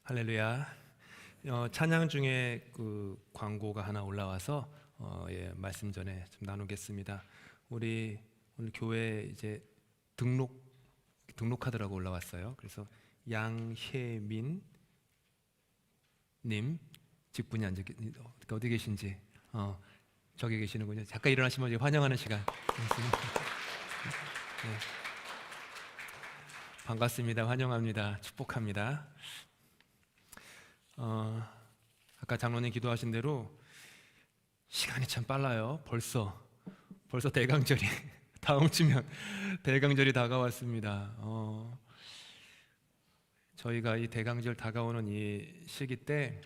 할렐루야. 찬양 중에 그 광고가 하나 올라와서 말씀 전에 좀 나누겠습니다. 우리 오늘 교회 이제 등록 카드라고 올라왔어요. 그래서 양혜민 님 직분이 어디 계신지 저기 계시는군요. 잠깐 일어나시면 이제 환영하는 시간. 네. 반갑습니다. 환영합니다. 축복합니다. 아까 장로님 기도하신 대로 시간이 참 빨라요. 벌써 대강절이 다음 주면 대강절이 다가왔습니다. 저희가 이 대강절 다가오는 이 시기 때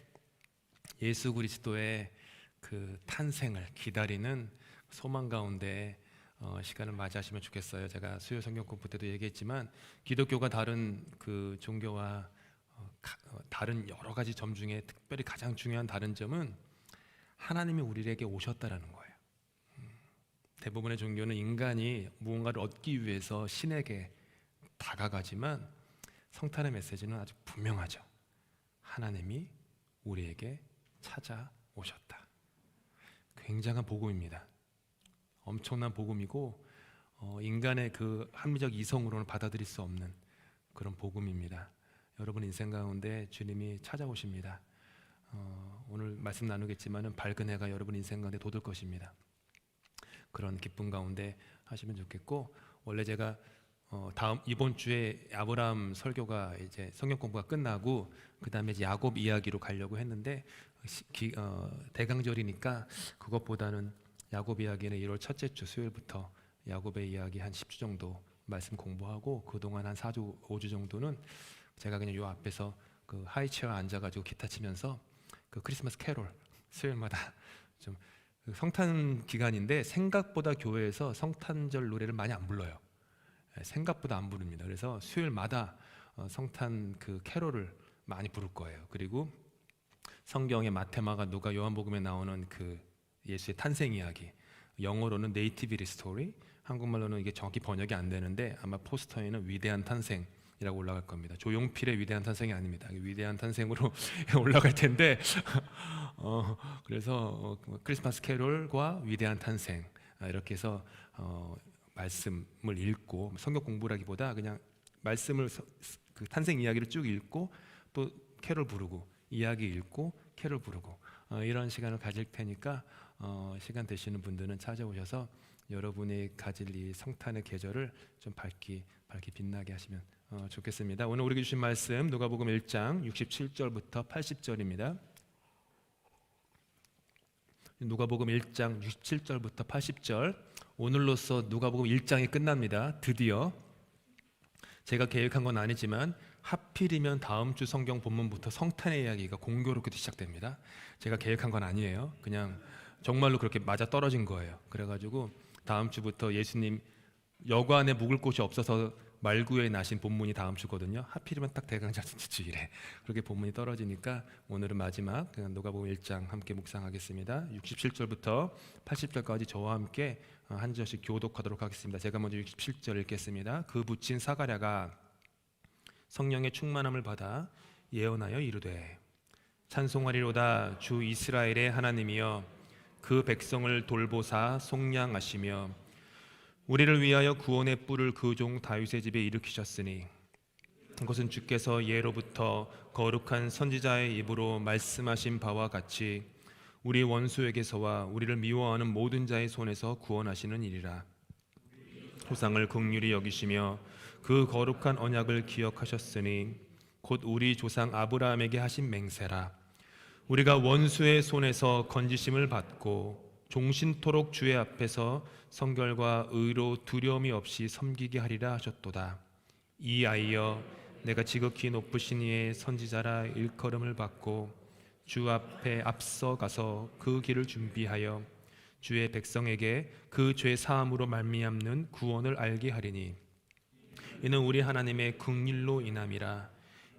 예수 그리스도의 그 탄생을 기다리는 소망 가운데 시간을 맞이하시면 좋겠어요. 제가 수요 성경 공부 때도 얘기했지만 기독교가 다른 그 종교와 다른 여러 가지 점 중에 특별히 가장 중요한 다른 점은 하나님이 우리에게 오셨다라는 거예요. 대부분의 종교는 인간이 무언가를 얻기 위해서 신에게 다가가지만 성탄의 메시지는 아주 분명하죠. 하나님이 우리에게 찾아오셨다. 굉장한 복음입니다. 엄청난 복음이고 인간의 그 합리적 이성으로는 받아들일 수 없는 그런 복음입니다. 여러분 인생 가운데 주님이 찾아오십니다. 오늘 말씀 나누겠지만은 밝은 해가 여러분 인생 가운데 돋을 것입니다. 그런 기쁨 가운데 하시면 좋겠고, 원래 제가 이번 주에 아브라함 설교가 이제 성경 공부가 끝나고 그 다음에 이제 야곱 이야기로 가려고 했는데 대강절이니까 그것보다는 야곱 이야기는 1월 첫째 주 수요일부터 야곱의 이야기 한 10주 정도 말씀 공부하고 그동안 한 4주 5주 정도는 제가 그냥 요 앞에서 그 하이체어 앉아가지고 기타 치면서 그 크리스마스 캐롤 수요일마다 좀 성탄 기간인데 생각보다 교회에서 성탄절 노래를 많이 안 불러요. 생각보다 안 부릅니다. 그래서 수요일마다 성탄 그 캐롤을 많이 부를 거예요. 그리고 성경의 마태, 마가, 누가, 요한복음에 나오는 그 예수의 탄생 이야기, 영어로는 네이티비티 스토리, 한국말로는 이게 정확히 번역이 안 되는데 아마 포스터에는 위대한 탄생 이라고 올라갈 겁니다. 조용필의 위대한 탄생이 아닙니다. 위대한 탄생으로 올라갈 텐데 그래서 크리스마스 캐롤과 위대한 탄생 이렇게 해서 말씀을 읽고 성경 공부라기보다 그냥 말씀을 그 탄생 이야기를 쭉 읽고 또 캐롤 부르고 이야기 읽고 캐롤 부르고 이런 시간을 가질 테니까 시간 되시는 분들은 찾아오셔서 여러분이 가질 이 성탄의 계절을 좀 밝게 빛나게 하시면 좋겠습니다. 오늘 우리에게 주신 말씀 누가복음 1장 67절부터 80절입니다. 누가복음 1장 67절부터 80절. 오늘로써 누가복음 1장이 끝납니다. 드디어 제가 계획한 건 아니지만 하필이면 다음 주 성경 본문부터 성탄의 이야기가 공교롭게도 시작됩니다. 제가 계획한 건 아니에요. 그냥 정말로 그렇게 맞아 떨어진 거예요. 그래가지고 다음 주부터 예수님 여관에 묵을 곳이 없어서 말구에 나신 본문이 다음 주거든요. 하필이면 딱 대강절 주일에 그렇게 본문이 떨어지니까 오늘은 마지막 누가복음 1장 함께 묵상하겠습니다. 67절부터 80절까지 저와 함께 한 절씩 교독하도록 하겠습니다. 제가 먼저 67절 읽겠습니다. 그 붙인 사가랴가 성령의 충만함을 받아 예언하여 이르되 찬송하리로다 주 이스라엘의 하나님이여 그 백성을 돌보사 속량하시며 우리를 위하여 구원의 뿔을 그 종 다윗의 집에 일으키셨으니 그것은 주께서 예로부터 거룩한 선지자의 입으로 말씀하신 바와 같이 우리 원수에게서와 우리를 미워하는 모든 자의 손에서 구원하시는 일이라. 조상을 긍휼히 여기시며 그 거룩한 언약을 기억하셨으니 곧 우리 조상 아브라함에게 하신 맹세라. 우리가 원수의 손에서 건지심을 받고 종신토록 주의 앞에서 성결과 의로 두려움이 없이 섬기게 하리라 하셨도다. 이 아이여 내가 지극히 높으신 이의 선지자라 일컬음을 받고 주 앞에 앞서 가서 그 길을 준비하여 주의 백성에게 그 죄 사함으로 말미암는 구원을 알게 하리니 이는 우리 하나님의 긍휼로 인함이라.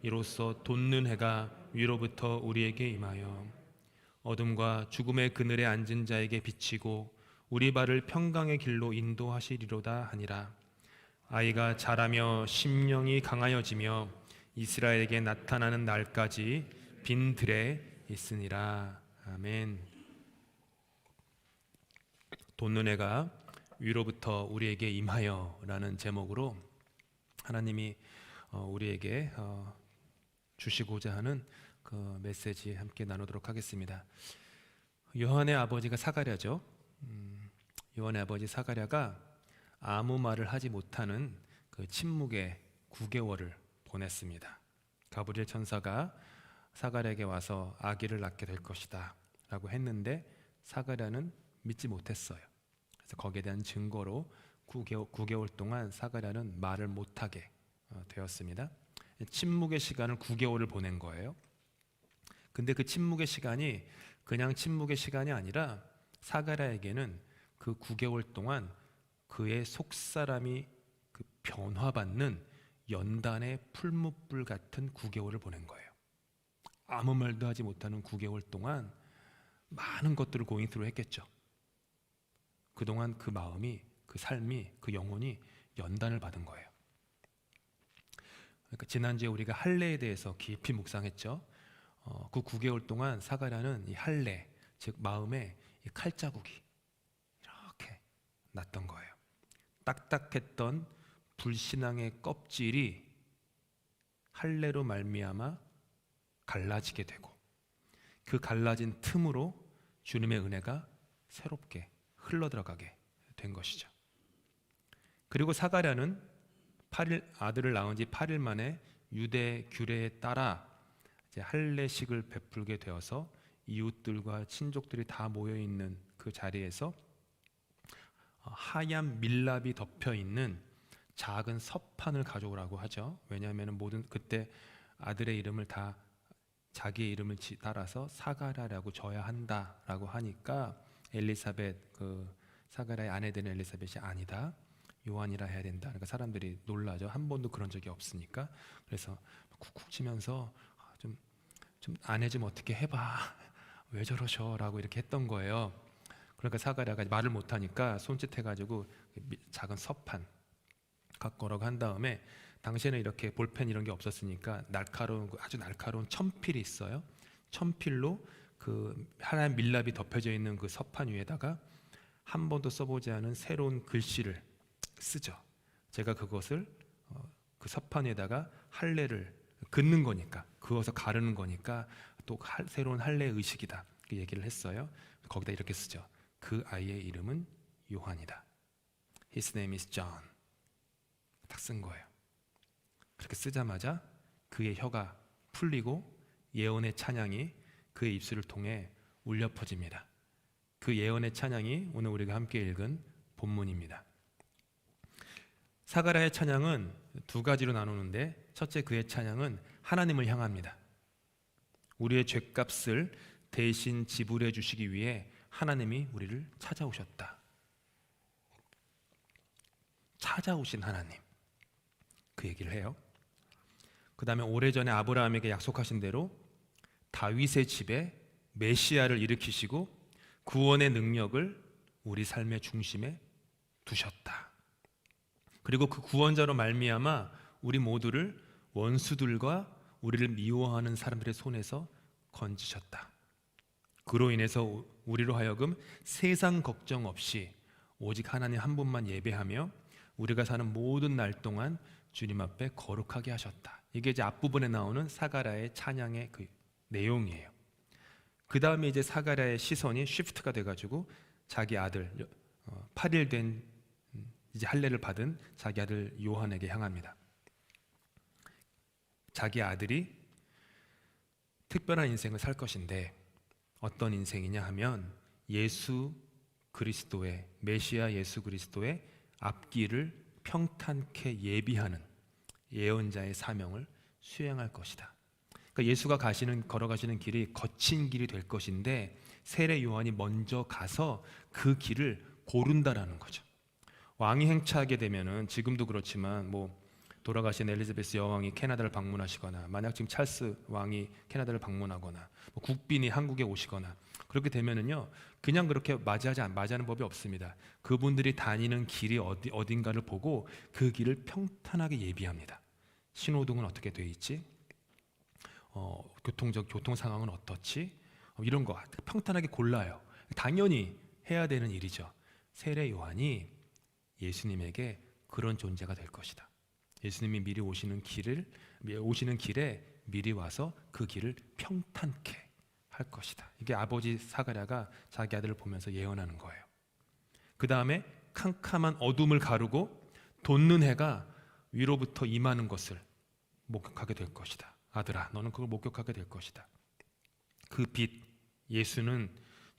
이로써 돋는 해가 위로부터 우리에게 임하여 어둠과 죽음의 그늘에 앉은 자에게 비치고 우리 발을 평강의 길로 인도하시리로다 하니라. 아이가 자라며 심령이 강하여지며 이스라엘에게 나타나는 날까지 빈 들에 있으니라. 아멘. 돈눈해가 위로부터 우리에게 임하여 라는 제목으로 하나님이 우리에게 주시고자 하는 그 메시지 함께 나누도록 하겠습니다. 요한의 아버지가 사가랴죠. 요한의 아버지 사가랴가 아무 말을 하지 못하는 그 침묵의 9개월을 보냈습니다. 가브리엘 천사가 사가랴에게 와서 아기를 낳게 될 것이다 라고 했는데 사가랴는 믿지 못했어요. 그래서 거기에 대한 증거로 9개월 동안 사가랴는 말을 못하게 되었습니다. 침묵의 시간을 9개월을 보낸 거예요. 근데 그 침묵의 시간이 그냥 침묵의 시간이 아니라 사가랴에게는 그 9개월 동안 그의 속사람이 그 변화받는 연단의 풀무불 같은 9개월을 보낸 거예요. 아무 말도 하지 못하는 9개월 동안 많은 것들을 고잉 스루 했겠죠. 그동안 그 마음이, 그 삶이, 그 영혼이 연단을 받은 거예요. 그러니까 지난주에 우리가 할례에 대해서 깊이 묵상했죠. 그 9개월 동안 사가랴는 이 할례, 즉 마음에 이 칼자국이 이렇게 났던 거예요. 딱딱했던 불신앙의 껍질이 할례로 말미암아 갈라지게 되고 그 갈라진 틈으로 주님의 은혜가 새롭게 흘러들어가게 된 것이죠. 그리고 사가랴는 아들을 낳은 지 8일 만에 유대 규례에 따라 이제 할례식을 베풀게 되어서 이웃들과 친족들이 다 모여 있는 그 자리에서 하얀 밀랍이 덮여 있는 작은 서판을 가져오라고 하죠. 왜냐하면 그때 아들의 이름을 다 자기의 이름을 따라서 사가랴라고 져야 한다라고 하니까 엘리사벳, 그 사가랴의 아내 되는 엘리사벳이 아니다, 요한이라 해야 된다. 그러니까 사람들이 놀라죠. 한 번도 그런 적이 없으니까. 그래서 쿡쿡 치면서 좀 아내 좀 어떻게 해봐, 왜 저러셔라고 이렇게 했던 거예요. 그러니까 사가랴가 말을 못하니까 손짓해가지고 작은 서판 갖고 오라고 한 다음에, 당시에는 이렇게 볼펜 이런 게 없었으니까 아주 날카로운 천필이 있어요. 천필로 그 하얀 밀랍이 덮여져 있는 그 서판 위에다가 한 번도 써보지 않은 새로운 글씨를 쓰죠. 제가 그것을 그 서판 위에다가 할례를 긋는 거니까, 그어서 가르는 거니까 또 새로운 할례 의식이다, 그 얘기를 했어요. 거기다 이렇게 쓰죠. 그 아이의 이름은 요한이다. His name is John. 딱 쓴 거예요. 그렇게 쓰자마자 그의 혀가 풀리고 예언의 찬양이 그의 입술을 통해 울려 퍼집니다. 그 예언의 찬양이 오늘 우리가 함께 읽은 본문입니다. 사가랴의 찬양은 두 가지로 나누는데, 첫째, 그의 찬양은 하나님을 향합니다. 우리의 죗값을 대신 지불해 주시기 위해 하나님이 우리를 찾아오셨다. 찾아오신 하나님, 그 얘기를 해요. 그 다음에 오래전에 아브라함에게 약속하신 대로 다윗의 집에 메시아를 일으키시고 구원의 능력을 우리 삶의 중심에 두셨다. 그리고 그 구원자로 말미암아 우리 모두를 원수들과 우리를 미워하는 사람들의 손에서 건지셨다. 그로 인해서 우리로 하여금 세상 걱정 없이 오직 하나님 한 분만 예배하며 우리가 사는 모든 날 동안 주님 앞에 거룩하게 하셨다. 이게 이제 앞부분에 나오는 사가랴의 찬양의 그 내용이에요. 그 다음에 이제 사가랴의 시선이 쉬프트가 돼가지고 자기 아들, 8일 된 이제 할례를 받은 자기 아들 요한에게 향합니다. 자기 아들이 특별한 인생을 살 것인데 어떤 인생이냐 하면 예수 그리스도의, 메시아 예수 그리스도의 앞길을 평탄케 예비하는 예언자의 사명을 수행할 것이다. 그러니까 예수가 걸어가시는 길이 거친 길이 될 것인데 세례 요한이 먼저 가서 그 길을 고른다라는 거죠. 왕이 행차하게 되면은, 지금도 그렇지만 돌아가신 엘리자베스 여왕이 캐나다를 방문하시거나, 만약 지금 찰스 왕이 캐나다를 방문하거나, 국빈이 한국에 오시거나 그렇게 되면은요, 그냥 그렇게 맞이하는 법이 없습니다. 그분들이 다니는 길이 어딘가를 보고 그 길을 평탄하게 예비합니다. 신호등은 어떻게 돼 있지? 교통 상황은 어떻지? 이런 거 평탄하게 골라요. 당연히 해야 되는 일이죠. 세례 요한이 예수님에게 그런 존재가 될 것이다. 예수님이 미리 오시는 길에 미리 와서 그 길을 평탄케 할 것이다. 이게 아버지 사가랴가 자기 아들을 보면서 예언하는 거예요. 그 다음에 캄캄한 어둠을 가르고 돋는 해가 위로부터 임하는 것을 목격하게 될 것이다. 아들아, 너는 그걸 목격하게 될 것이다. 그 빛, 예수는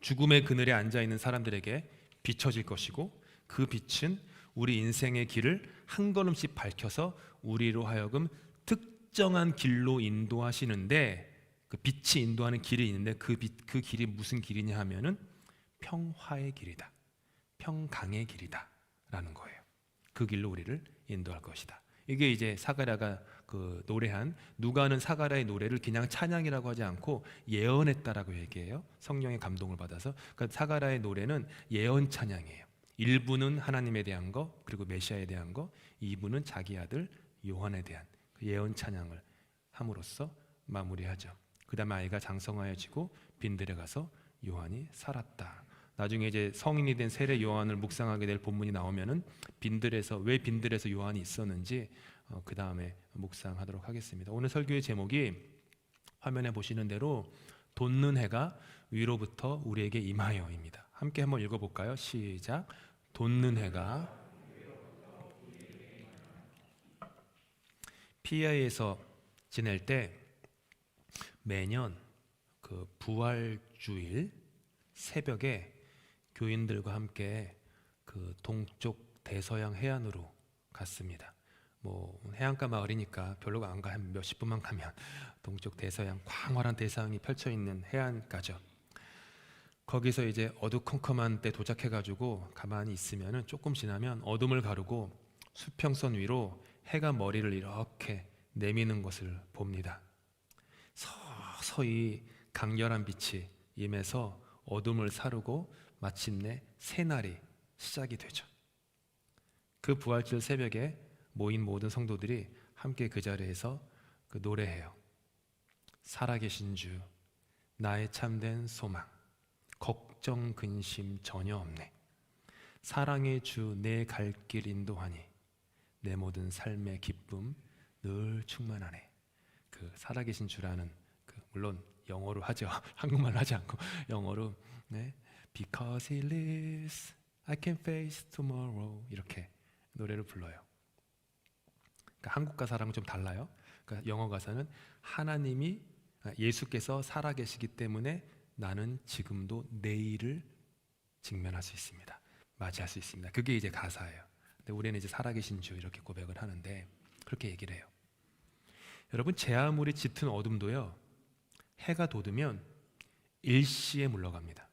죽음의 그늘에 앉아있는 사람들에게 비춰질 것이고, 그 빛은 우리 인생의 길을 한 걸음씩 밝혀서 우리로 하여금 특정한 길로 인도하시는데, 그 빛이 인도하는 길이 있는데 그 길이 무슨 길이냐 하면은 평화의 길이다, 평강의 길이다 라는 거예요. 그 길로 우리를 인도할 것이다. 이게 이제 사가랴가 그 노래한, 누가는 사가랴의 노래를 그냥 찬양이라고 하지 않고 예언했다라고 얘기해요. 성령의 감동을 받아서. 그러니까 사가랴의 노래는 예언 찬양이에요. 일부는 하나님에 대한 거, 그리고 메시아에 대한 거, 2부는 자기 아들 요한에 대한 그 예언 찬양을 함으로써 마무리하죠. 그 다음에 아이가 장성하여지고 빈들에 가서 요한이 살았다. 나중에 이제 성인이 된 세례 요한을 묵상하게 될 본문이 나오면은 왜 빈들에서 요한이 있었는지 그 다음에 묵상하도록 하겠습니다. 오늘 설교의 제목이 화면에 보시는 대로 돋는 해가 위로부터 우리에게 임하여입니다. 함께 한번 읽어볼까요? 시작. 돋는 해가. PI에서 지낼 때 매년 그 부활주일 새벽에 교인들과 함께 그 동쪽 대서양 해안으로 갔습니다. 뭐 해안가 마을이니까 별로 안 가, 한 몇십 분만 가면 동쪽 대서양, 광활한 대서양이 펼쳐 있는 해안가죠. 거기서 이제 어두컴컴한 때 도착해가지고 가만히 있으면은 조금 지나면 어둠을 가르고 수평선 위로 해가 머리를 이렇게 내미는 것을 봅니다. 서서히 강렬한 빛이 임해서 어둠을 사르고 마침내 새날이 시작이 되죠. 그 부활절 새벽에 모인 모든 성도들이 함께 그 자리에서 그 노래해요. 살아계신 주, 나의 참된 소망, 걱정 근심 전혀 없네. 사랑의 주, 내 갈 길 인도하니 내 모든 삶의 기쁨 늘 충만하네. 그 살아계신 주라는 물론 영어로 하죠. 한국말로 하지 않고 영어로 네. Because he lives, I can face tomorrow 이렇게 노래를 불러요. 그러니까 한국 가사랑 좀 달라요. 그러니까 영어 가사는 예수께서 살아계시기 때문에 나는 지금도 내일을 직면할 수 있습니다. 맞이할 수 있습니다. 그게 이제 가사예요. 근데 우리는 이제 살아계신 주 이렇게 고백을 하는데 그렇게 얘기를 해요. 여러분, 제 아무리 짙은 어둠도요, 해가 돋으면 일시에 물러갑니다.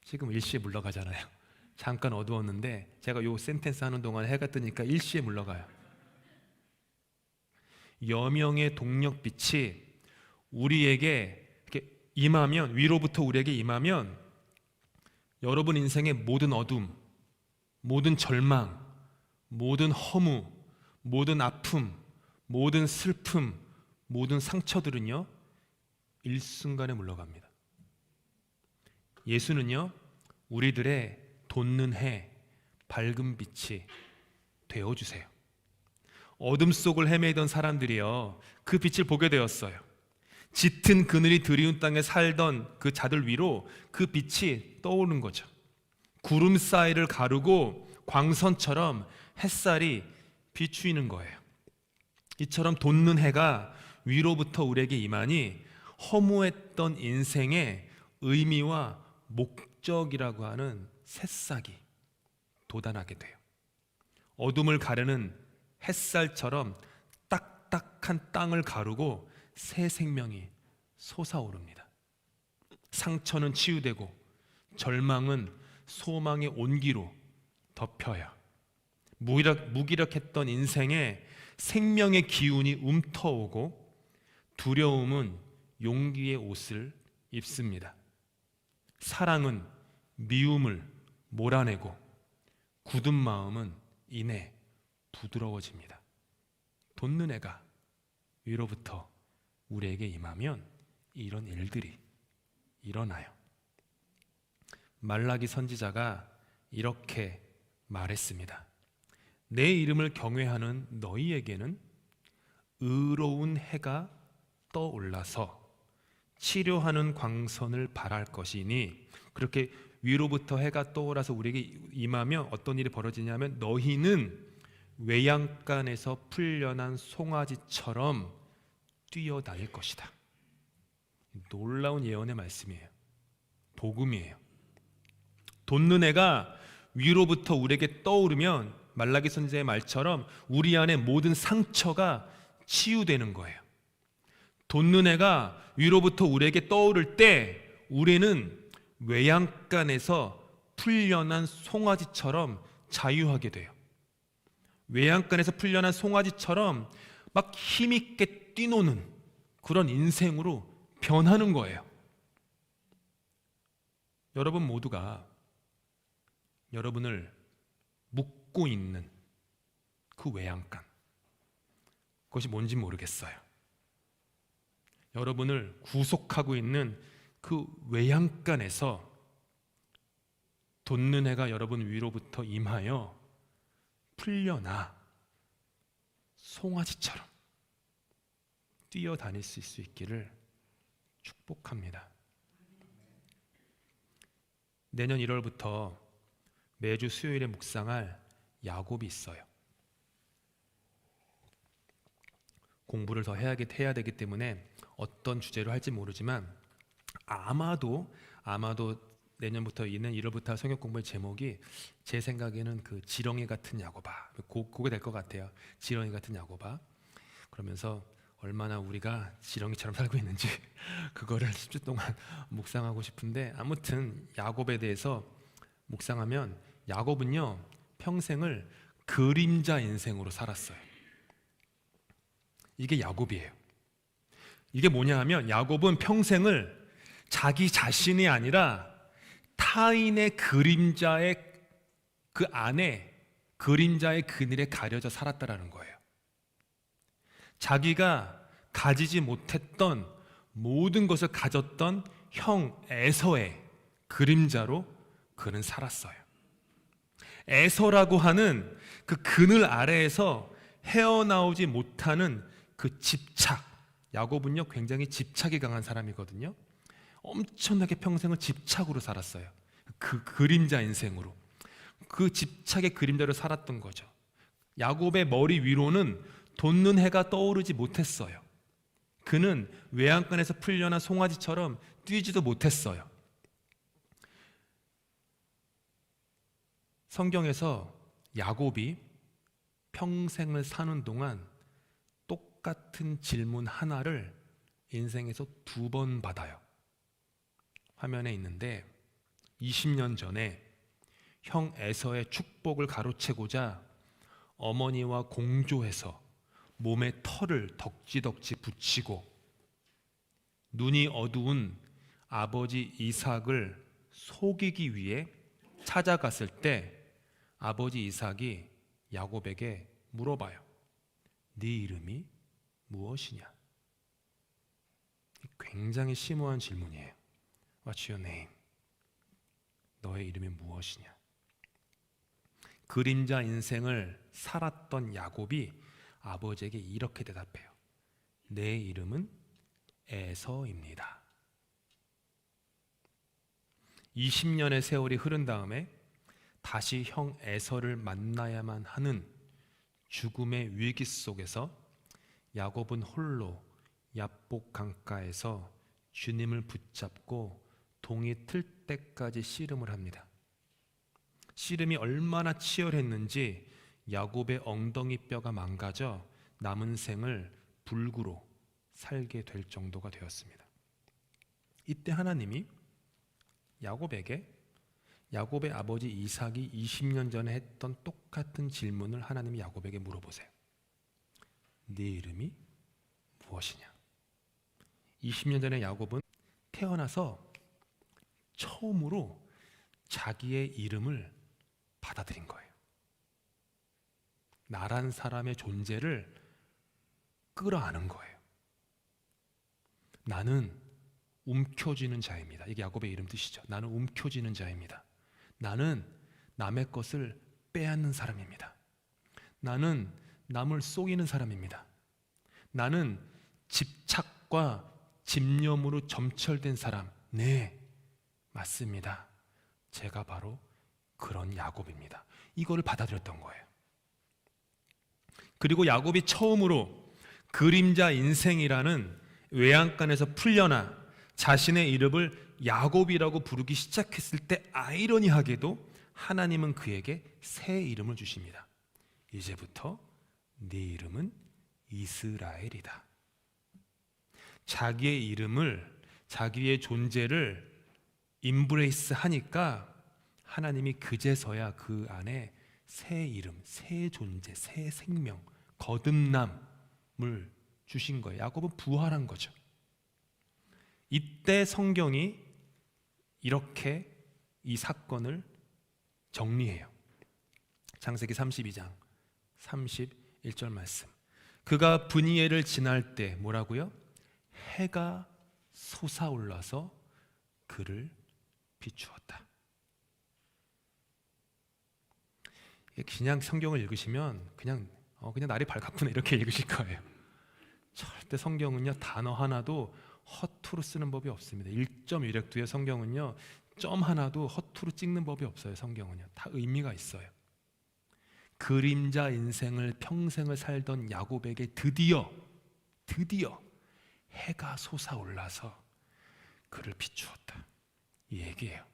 지금 일시에 물러가잖아요. 잠깐 어두웠는데 제가 요 센텐스 하는 동안 해가 뜨니까 일시에 물러가요. 여명의 동력빛이 우리에게 이렇게 임하면, 위로부터 우리에게 임하면 여러분 인생의 모든 어둠, 모든 절망, 모든 허무, 모든 아픔, 모든 슬픔, 모든 상처들은요 일순간에 물러갑니다. 예수는요 우리들의 돋는 해, 밝은 빛이 되어주세요. 어둠 속을 헤매던 사람들이요 그 빛을 보게 되었어요. 짙은 그늘이 드리운 땅에 살던 그 자들 위로 그 빛이 떠오르는 거죠. 구름 사이를 가르고 광선처럼 햇살이 비추이는 거예요. 이처럼 돋는 해가 위로부터 우리에게 임하니 허무했던 인생의 의미와 목적이라고 하는 새싹이 돋아나게 돼요. 어둠을 가르는 햇살처럼 딱딱한 땅을 가르고 새 생명이 솟아오릅니다. 상처는 치유되고 절망은 소망의 온기로 덮여요. 무기력했던 인생에 생명의 기운이 움터오고 두려움은 용기의 옷을 입습니다. 사랑은 미움을 몰아내고 굳은 마음은 이내 부드러워집니다. 돋는 해가 위로부터 우리에게 임하면 이런 일들이 일어나요. 말라기 선지자가 이렇게 말했습니다. 내 이름을 경외하는 너희에게는 의로운 해가 떠올라서 치료하는 광선을 발할 것이니, 그렇게 위로부터 해가 떠올라서 우리에게 임하면 어떤 일이 벌어지냐면 너희는 외양간에서 풀려난 송아지처럼 뛰어다닐 것이다. 놀라운 예언의 말씀이에요. 복음이에요. 돋는 해가 위로부터 우리에게 떠오르면 말라기 선지자의 말처럼 우리 안에 모든 상처가 치유되는 거예요. 돋는 해가 위로부터 우리에게 떠오를 때 우리는 외양간에서 풀려난 송아지처럼 자유하게 돼요. 외양간에서 풀려난 송아지처럼 막 힘있게 뛰노는 그런 인생으로 변하는 거예요. 여러분 모두가 여러분을 묶고 있는 그 외양간, 그것이 뭔지 모르겠어요. 여러분을 구속하고 있는 그 외양간에서 돋는 해가 여러분 위로부터 임하여 풀려나 송아지처럼 뛰어다닐 수 있기를 축복합니다. 내년 1월부터 매주 수요일에 묵상할 야곱이 있어요. 공부를 더 해야 되기 때문에 어떤 주제로 할지 모르지만 아마도 내년부터 있는 1월부터 성경 공부의 제목이 제 생각에는 그 지렁이 같은 야곱아, 그게 될 것 같아요. 지렁이 같은 야곱아. 그러면서 얼마나 우리가 지렁이처럼 살고 있는지 그거를 10주 동안 묵상하고 싶은데, 아무튼 야곱에 대해서 묵상하면 야곱은요 평생을 그림자 인생으로 살았어요. 이게 야곱이에요. 이게 뭐냐 하면 야곱은 평생을 자기 자신이 아니라 타인의 그림자의 그 안에 그림자의 그늘에 가려져 살았다라는 거예요. 자기가 가지지 못했던 모든 것을 가졌던 형 에서의 그림자로 그는 살았어요. 에서라고 하는 그 그늘 아래에서 헤어나오지 못하는 그 집착, 야곱은요 굉장히 집착이 강한 사람이거든요. 엄청나게 평생을 집착으로 살았어요. 그 그림자 인생으로, 그 집착의 그림자로 살았던 거죠. 야곱의 머리 위로는 돋는 해가 떠오르지 못했어요. 그는 외양간에서 풀려난 송아지처럼 뛰지도 못했어요. 성경에서 야곱이 평생을 사는 동안 똑같은 질문 하나를 인생에서 2번 받아요. 화면에 있는데 20년 전에 형 에서의 축복을 가로채고자 어머니와 공조해서 몸에 털을 덕지덕지 붙이고 눈이 어두운 아버지 이삭을 속이기 위해 찾아갔을 때 아버지 이삭이 야곱에게 물어봐요. 네 이름이 무엇이냐? 굉장히 심오한 질문이에요. What's your name? 너의 이름이 무엇이냐? 그림자 인생을 살았던 야곱이 아버지에게 이렇게 대답해요. 내 이름은 에서입니다. 20년의 세월이 흐른 다음에 다시 형 에서를 만나야만 하는 죽음의 위기 속에서 야곱은 홀로 야복 강가에서 주님을 붙잡고 동이 틀 때까지 씨름을 합니다. 씨름이 얼마나 치열했는지 야곱의 엉덩이 뼈가 망가져 남은 생을 불구로 살게 될 정도가 되었습니다. 이때 하나님이 야곱에게 야곱의 아버지 이삭이 20년 전에 했던 똑같은 질문을 하나님이 야곱에게 물어보세요. 네 이름이 무엇이냐? 20년 전에 야곱은 태어나서 처음으로 자기의 이름을 받아들인 거예요. 나란 사람의 존재를 끌어안은 거예요. 나는 움켜쥐는 자입니다. 이게 야곱의 이름 뜻이죠. 나는 움켜쥐는 자입니다. 나는 남의 것을 빼앗는 사람입니다. 나는 남을 속이는 사람입니다. 나는 집착과 집념으로 점철된 사람. 네, 맞습니다. 제가 바로 그런 야곱입니다. 이거를 받아들였던 거예요. 그리고 야곱이 처음으로 그림자 인생이라는 외양간에서 풀려나 자신의 이름을 야곱이라고 부르기 시작했을 때 아이러니하게도 하나님은 그에게 새 이름을 주십니다. 이제부터 네 이름은 이스라엘이다. 자기의 이름을, 자기의 존재를 임브레이스 하니까 하나님이 그제서야 그 안에 새 이름, 새 존재, 새 생명, 거듭남을 주신 거예요. 야곱은 부활한 거죠. 이때 성경이 이렇게 이 사건을 정리해요. 창세기 32장 31절 말씀. 그가 브니엘을 지날 때 뭐라고요? 해가 솟아올라서 그를 비추었다. 그냥 성경을 읽으시면 그냥 날이 밝았구나 이렇게 읽으실 거예요. 절대 성경은요 단어 하나도 허투루 쓰는 법이 없습니다. 1.1획도의 성경은요 점 하나도 허투루 찍는 법이 없어요. 성경은요 다 의미가 있어요. 그림자 인생을 평생을 살던 야곱에게 드디어 해가 솟아올라서 그를 비추었다. 이 얘기예요.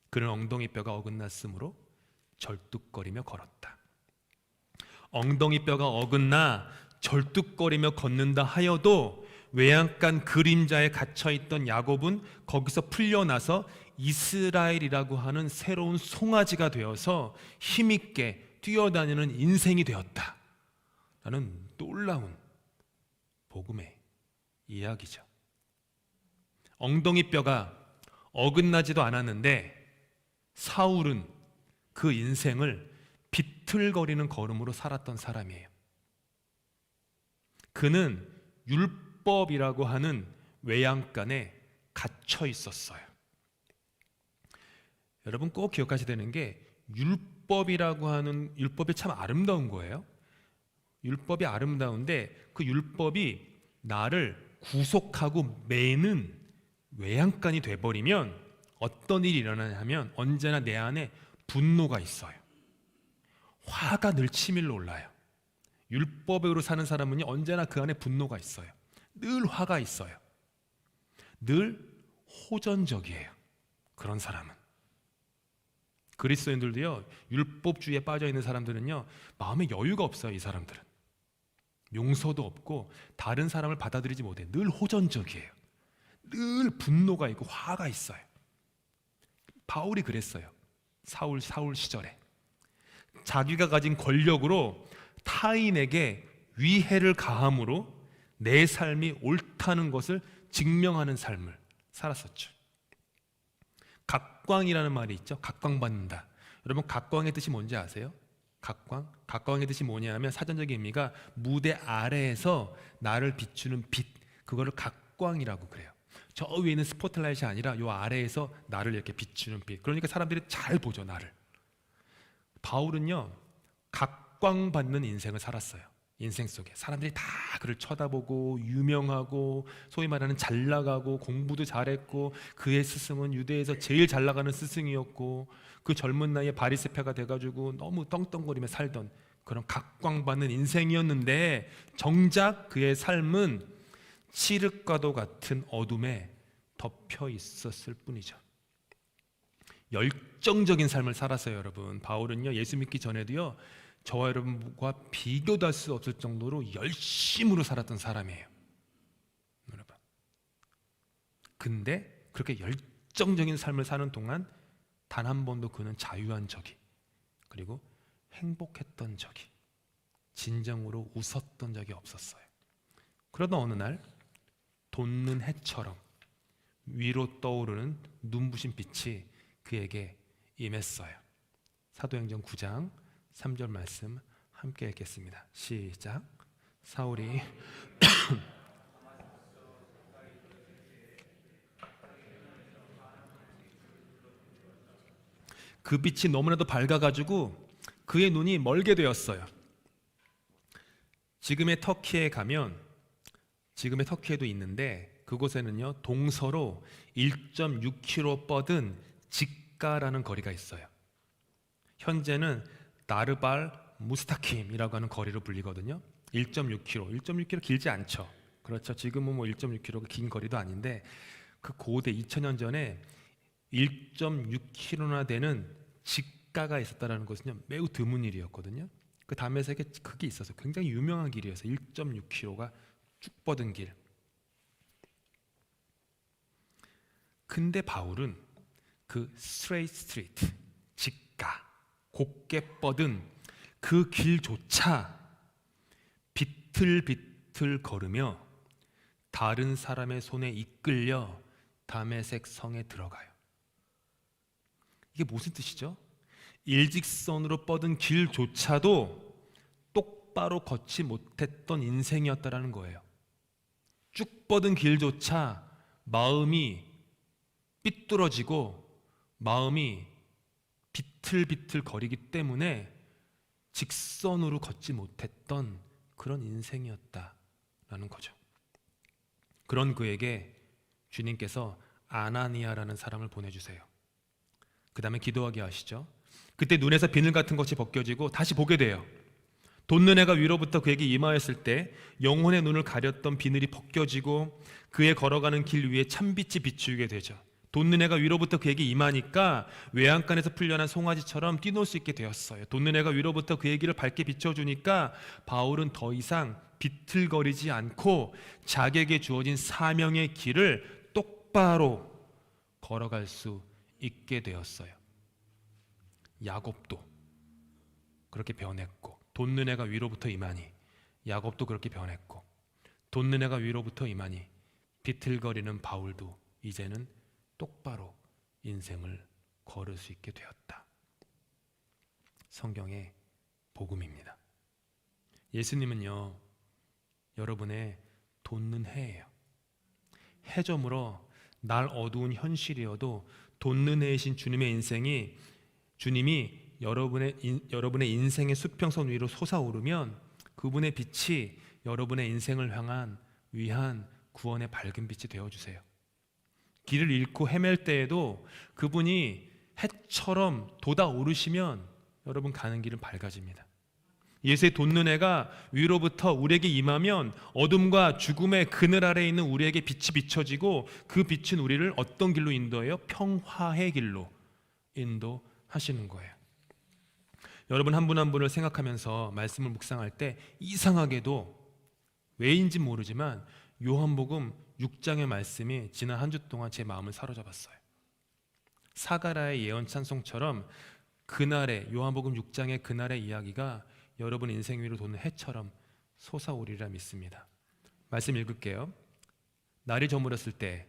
그는 엉덩이뼈가 어긋났으므로 절뚝거리며 걸었다. 엉덩이뼈가 어긋나 절뚝거리며 걷는다 하여도 외양간 그림자에 갇혀있던 야곱은 거기서 풀려나서 이스라엘이라고 하는 새로운 송아지가 되어서 힘있게 뛰어다니는 인생이 되었다. 라는 놀라운 복음의 이야기죠. 엉덩이뼈가 어긋나지도 않았는데 사울은 그 인생을 비틀거리는 걸음으로 살았던 사람이에요. 그는 율법이라고 하는 외양간에 갇혀 있었어요. 여러분 꼭 기억하셔야 되는 게 율법이라고 하는 율법이 참 아름다운 거예요. 율법이 아름다운데 그 율법이 나를 구속하고 매는 외양간이 돼버리면 어떤 일이 일어나냐면 언제나 내 안에 분노가 있어요. 화가 늘 치밀러 올라요. 율법으로 사는 사람은 언제나 그 안에 분노가 있어요. 늘 화가 있어요. 늘 호전적이에요. 그런 사람은. 그리스도인들도요 율법주의에 빠져있는 사람들은요 마음에 여유가 없어요. 이 사람들은 용서도 없고 다른 사람을 받아들이지 못해. 늘 호전적이에요. 늘 분노가 있고 화가 있어요. 바울이 그랬어요. 사울 시절에 자기가 가진 권력으로 타인에게 위해를 가함으로 내 삶이 옳다는 것을 증명하는 삶을 살았었죠. 각광이라는 말이 있죠. 각광받는다. 여러분 각광의 뜻이 뭔지 아세요? 각광의 뜻이 뭐냐면 사전적인 의미가 무대 아래에서 나를 비추는 빛, 그거를 각광이라고 그래요. 저 위에 있는 스포트라이트이 아니라 요 아래에서 나를 이렇게 비추는 빛. 그러니까 사람들이 잘 보죠, 나를. 바울은요 각광받는 인생을 살았어요. 인생 속에 사람들이 다 그를 쳐다보고 유명하고 소위 말하는 잘 나가고 공부도 잘했고 그의 스승은 유대에서 제일 잘 나가는 스승이었고 그 젊은 나이에 바리새파가 돼가지고 너무 떵떵거리며 살던 그런 각광받는 인생이었는데 정작 그의 삶은 칠흑과도 같은 어둠에 덮여 있었을 뿐이죠. 열정적인 삶을 살았어요. 여러분 바울은요 예수 믿기 전에도요 저와 여러분과 비교도 할 수 없을 정도로 열심으로 살았던 사람이에요. 여러분 근데 그렇게 열정적인 삶을 사는 동안 단 한 번도 그는 자유한 적이 그리고 행복했던 적이 진정으로 웃었던 적이 없었어요. 그러던 어느 날 돋는 해처럼 위로 떠오르는 눈부신 빛이 그에게 임했어요. 사도행전 9장 3절 말씀 함께 읽겠습니다. 시작. 사울이 그 빛이 너무나도 밝아가지고 그의 눈이 멀게 되었어요. 지금의 터키에 가면, 지금의 터키에도 있는데 그곳에는요 동서로 1.6km 뻗은 직가라는 거리가 있어요. 현재는 나르발 무스타킴이라고 하는 거리로 불리거든요. 1.6km, 1.6km 길지 않죠. 그렇죠. 지금은 뭐 1.6km가 긴 거리도 아닌데 그 고대 2000년 전에 1.6km나 되는 직가가 있었다는 것은요 매우 드문 일이었거든요. 그 다메섹에 그게 있어서 굉장히 유명한 길이어서 1.6km가 쭉 뻗은 길. 근데 바울은 그 스트레이트 스트리트, 직가, 곧게 뻗은 그 길조차 비틀비틀 걸으며 다른 사람의 손에 이끌려 다메섹 성에 들어가요. 이게 무슨 뜻이죠? 일직선으로 뻗은 길조차도 똑바로 걷지 못했던 인생이었다라는 거예요. 쭉 뻗은 길조차 마음이 삐뚤어지고 마음이 비틀비틀 거리기 때문에 직선으로 걷지 못했던 그런 인생이었다라는 거죠. 그런 그에게 주님께서 아나니아라는 사람을 보내주세요. 그 다음에 기도하게 하시죠. 그때 눈에서 비늘 같은 것이 벗겨지고 다시 보게 돼요. 돋는 해가 위로부터 그에게 임하였을 때 영혼의 눈을 가렸던 비늘이 벗겨지고 그의 걸어가는 길 위에 참빛이 비추게 되죠. 돋는 해가 위로부터 그에게 임하니까 외양간에서 풀려난 송아지처럼 뛰놀 수 있게 되었어요. 돋는 해가 위로부터 그의 길을 밝게 비춰주니까 바울은 더 이상 비틀거리지 않고 자기에게 주어진 사명의 길을 똑바로 걸어갈 수 있게 되었어요. 야곱도 그렇게 변했고, 돋는 해가 위로부터 임하니 야곱도 그렇게 변했고, 돋는 해가 위로부터 임하니 비틀거리는 바울도 이제는 똑바로 인생을 걸을 수 있게 되었다. 성경의 복음입니다. 예수님은요 여러분의 돋는 해예요. 해저물어 날 어두운 현실이어도 돋는 해이신 주님의 인생이, 주님이 여러분의 인생의 수평선 위로 솟아오르면 그분의 빛이 여러분의 인생을 향한 위한 구원의 밝은 빛이 되어주세요. 길을 잃고 헤맬 때에도 그분이 해처럼 돋아오르시면 여러분 가는 길은 밝아집니다. 예수의 돋는 해가 위로부터 우리에게 임하면 어둠과 죽음의 그늘 아래에 있는 우리에게 빛이 비춰지고 그 빛은 우리를 어떤 길로 인도해요? 평화의 길로 인도하시는 거예요. 여러분 한 분 한 분을 생각하면서 말씀을 묵상할 때 이상하게도 왜인지 모르지만 요한복음 6장의 말씀이 지난 한 주 동안 제 마음을 사로잡았어요. 사가라의 예언 찬송처럼 그날의 요한복음 6장의 그날의 이야기가 여러분 인생 위로 도는 해처럼 솟아오리라 믿습니다. 말씀 읽을게요. 날이 저물었을 때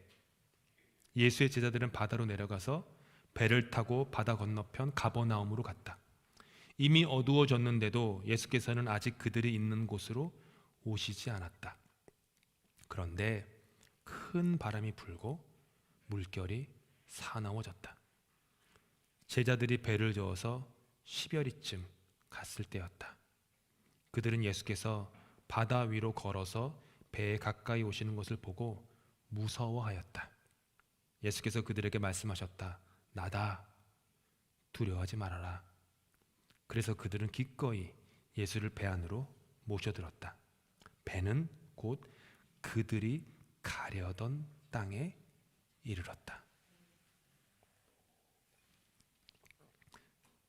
예수의 제자들은 바다로 내려가서 배를 타고 바다 건너편 가버나움으로 갔다. 이미 어두워졌는데도 예수께서는 아직 그들이 있는 곳으로 오시지 않았다. 그런데 큰 바람이 불고 물결이 사나워졌다. 제자들이 배를 저어서 10여리쯤 갔을 때였다. 그들은 예수께서 바다 위로 걸어서 배에 가까이 오시는 것을 보고 무서워하였다. 예수께서 그들에게 말씀하셨다. 나다. 두려워하지 말아라. 그래서 그들은 기꺼이 예수를 배 안으로 모셔들었다. 배는 곧 그들이 가려던 땅에 이르렀다.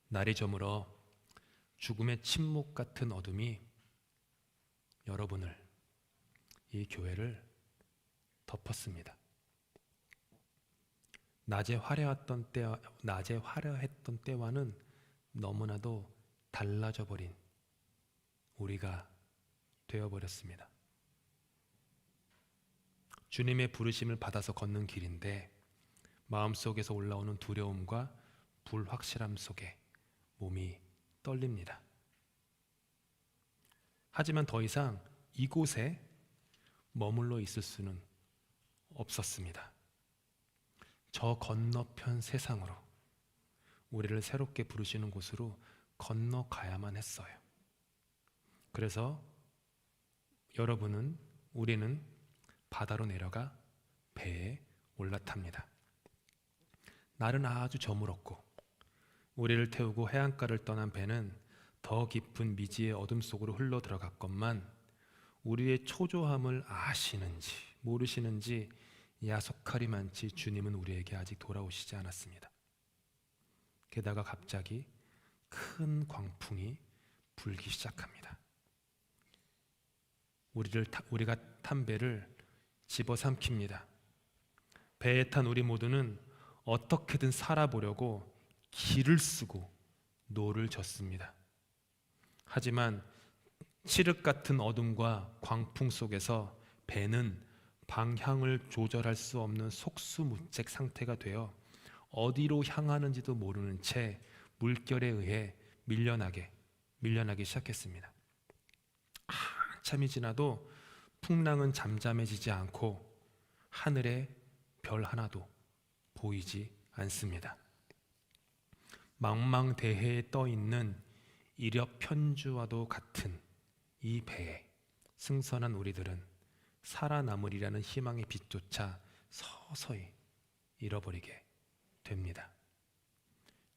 날이 저물어 죽음의 침묵 같은 어둠이 여러분을, 이 교회를 덮었습니다. 낮에 화려했던 때와는 너무나도 달라져 버린 우리가 되어버렸습니다. 주님의 부르심을 받아서 걷는 길인데 마음속에서 올라오는 두려움과 불확실함 속에 몸이 떨립니다. 하지만 더 이상 이곳에 머물러 있을 수는 없었습니다. 저 건너편 세상으로, 우리를 새롭게 부르시는 곳으로 건너가야만 했어요. 그래서 우리는 바다로 내려가 배에 올라탑니다. 날은 아주 저물었고 우리를 태우고 해안가를 떠난 배는 더 깊은 미지의 어둠 속으로 흘러 들어갔건만 우리의 초조함을 아시는지 모르시는지 야속하리만치 주님은 우리에게 아직 돌아오시지 않았습니다. 게다가 갑자기 큰 광풍이 불기 시작합니다. 우리가 탄 배를 집어삼킵니다. 배에 탄 우리 모두는 어떻게든 살아보려고 기를 쓰고 노를 젓습니다. 하지만 칠흑 같은 어둠과 광풍 속에서 배는 방향을 조절할 수 없는 속수무책 상태가 되어 어디로 향하는지도 모르는 채 물결에 의해 밀려나기 시작했습니다. 한참이 지나도 풍랑은 잠잠해지지 않고 하늘에 별 하나도 보이지 않습니다. 망망대해에 떠있는 이력 편주와도 같은 이 배에 승선한 우리들은 살아남으리라는 희망의 빛조차 서서히 잃어버리게 됩니다.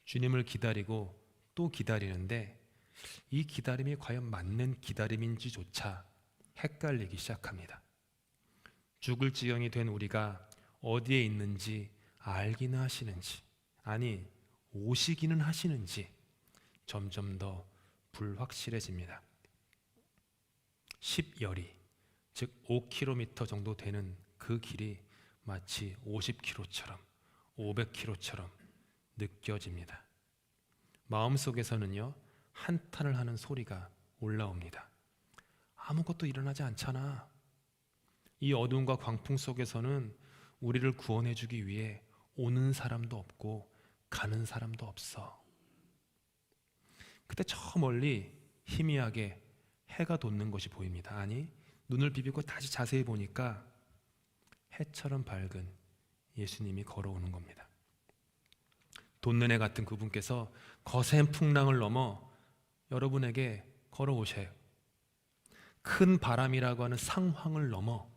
주님을 기다리고 또 기다리는데 이 기다림이 과연 맞는 기다림인지조차 헷갈리기 시작합니다. 죽을 지경이 된 우리가 어디에 있는지 알기는 하시는지, 아니 오시기는 하시는지 점점 더 불확실해집니다. 10여리, 즉 5km 정도 되는 그 길이 마치 50km처럼 500km처럼 느껴집니다. 마음속에서는요, 한탄을 하는 소리가 올라옵니다. 아무것도 일어나지 않잖아. 이 어둠과 광풍 속에서는 우리를 구원해 주기 위해 오는 사람도 없고 가는 사람도 없어. 그때 저 멀리 희미하게 해가 돋는 것이 보입니다. 아니, 눈을 비비고 다시 자세히 보니까 해처럼 밝은 예수님이 걸어오는 겁니다. 돋는 해 같은 그분께서 거센 풍랑을 넘어 여러분에게 걸어오셔요. 큰 바람이라고 하는 상황을 넘어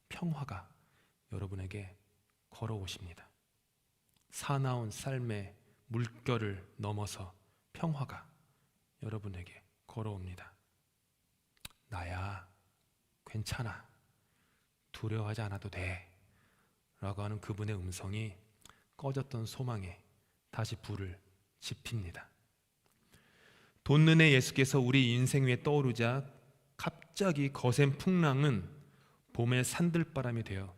평화가 여러분에게 걸어오십니다. 사나운 삶의 물결을 넘어서 평화가 여러분에게 걸어옵니다. 나야, 괜찮아, 두려워하지 않아도 돼 라고 하는 그분의 음성이 꺼졌던 소망에 다시 불을 지핍니다. 돋는 해 예수께서 우리 인생 위에 떠오르자 갑자기 거센 풍랑은 봄의 산들바람이 되어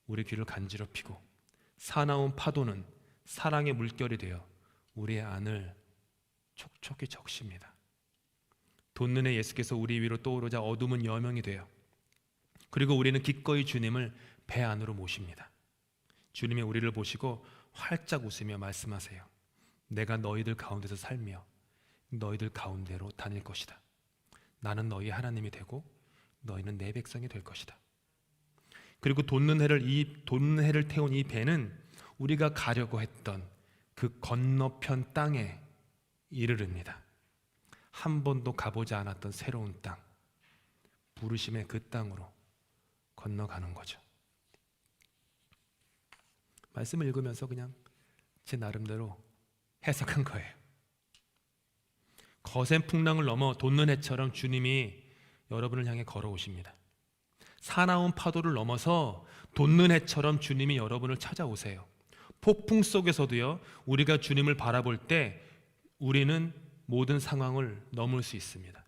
우리 귀를 간지럽히고 사나운 파도는 사랑의 물결이 되어 우리의 안을 촉촉히 적십니다. 돋는 해 예수께서 우리 위로 떠오르자 어둠은 여명이 되어 그리고 우리는 기꺼이 주님을 배 안으로 모십니다. 주님이 우리를 보시고 활짝 웃으며 말씀하세요. 내가 너희들 가운데서 살며 너희들 가운데로 다닐 것이다. 나는 너희 하나님이 되고 너희는 내 백성이 될 것이다. 그리고 돋는 해를 태운 이 배는 우리가 가려고 했던 그 건너편 땅에 이르릅니다. 한 번도 가보지 않았던 새로운 땅, 부르심의 그 땅으로 건너가는 거죠. 말씀을 읽으면서 그냥 제 나름대로 해석한 거예요. 거센 풍랑을 넘어 돋는 해처럼 주님이 여러분을 향해 걸어오십니다. 사나운 파도를 넘어서 돋는 해처럼 주님이 여러분을 찾아오세요. 폭풍 속에서도요, 우리가 주님을 바라볼 때 우리는 모든 상황을 넘을 수 있습니다.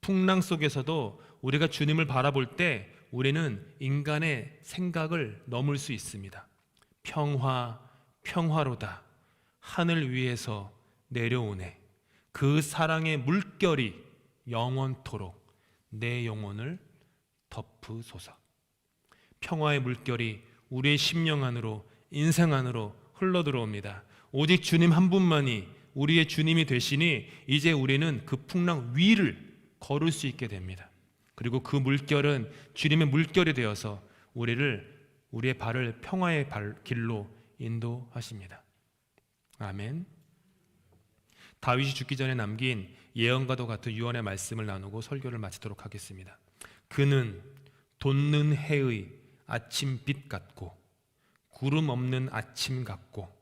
풍랑 속에서도 우리가 주님을 바라볼 때 우리는 인간의 생각을 넘을 수 있습니다. 평화로다. 하늘 위에서 내려오네. 그 사랑의 물결이 영원토록 내 영혼을 덮으소서. 평화의 물결이 우리의 심령 안으로, 인생 안으로 흘러들어옵니다. 오직 주님 한 분만이 우리의 주님이 되시니 이제 우리는 그 풍랑 위를 걸을 수 있게 됩니다. 그리고 그 물결은 주님의 물결이 되어서 우리의 발을 평화의 길로 인도하십니다. 아멘. 다윗이 죽기 전에 남긴 예언과도 같은 유언의 말씀을 나누고 설교를 마치도록 하겠습니다. 그는 돋는 해의 아침빛 같고 구름 없는 아침 같고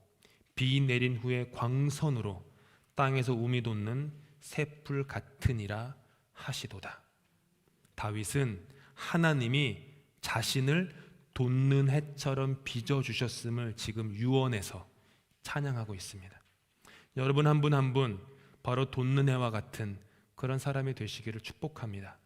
비 내린 후에 광선으로 땅에서 우미 돋는 새풀 같으니라 하시도다. 다윗은 하나님이 자신을 돋는 해처럼 빚어주셨음을 지금 유언해서 찬양하고 있습니다. 여러분 한 분 한 분 바로 돋는 해와 같은 그런 사람이 되시기를 축복합니다.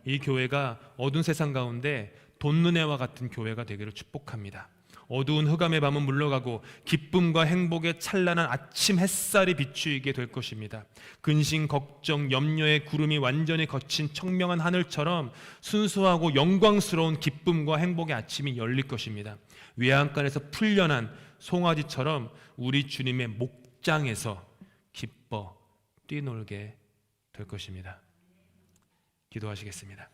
이 교회가 어두운 세상 가운데 돋는 해와 같은 교회가 되기를 축복합니다. 어두운 흑암의 밤은 물러가고 기쁨과 행복의 찬란한 아침 햇살이 비추이게 될 것입니다. 근심, 걱정, 염려의 구름이 완전히 거친 청명한 하늘처럼 순수하고 영광스러운 기쁨과 행복의 아침이 열릴 것입니다. 외양간에서 풀려난 송아지처럼 우리 주님의 목장에서 기뻐 뛰놀게 될 것입니다. 기도하시겠습니다.